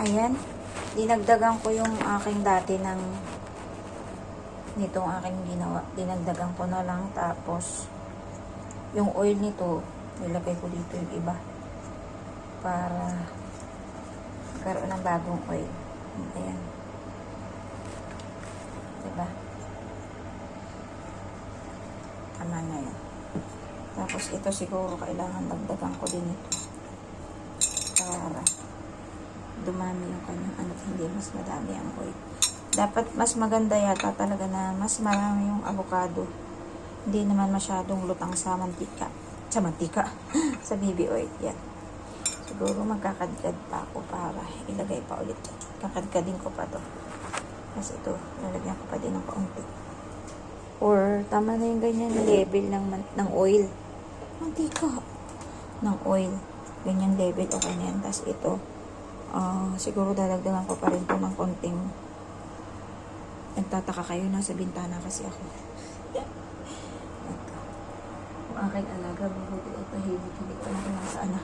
Ayan. Dinagdagan ko yung aking dati ng nitong aking ginawa. Dinagdagan ko na lang. Tapos, yung oil nito, nilagay ko dito yung iba. Para magkaroon ng bagong oil. Ayan. Diba? Tama na yan. Tapos, ito siguro kailangan dagdagan ko din ito. Para dumami yung kanyang ano, hindi mas madami ang oil. Dapat mas maganda yata talaga na mas marami yung avocado. Hindi naman masyadong lutang sa mantika. Sa mantika. Sa baby oil. Yan. Siguro magkakadkad pa ako para ilagay pa ulit. Kakadkadin ko pa to. Kasi ito, lalagyan ko pa din ng kaunti. Or, tama na yung ganyan level ng oil. Mantika. Ng oil. Ganyan level, okay na yan. Tapos ito, siguro dadagdagan ko pa rin po ng konting. Nagtataka kayo, nasa bintana kasi ako. Ito. Ang aking alaga, mabuti o tahimik, hindi ko alam kung nasaan na.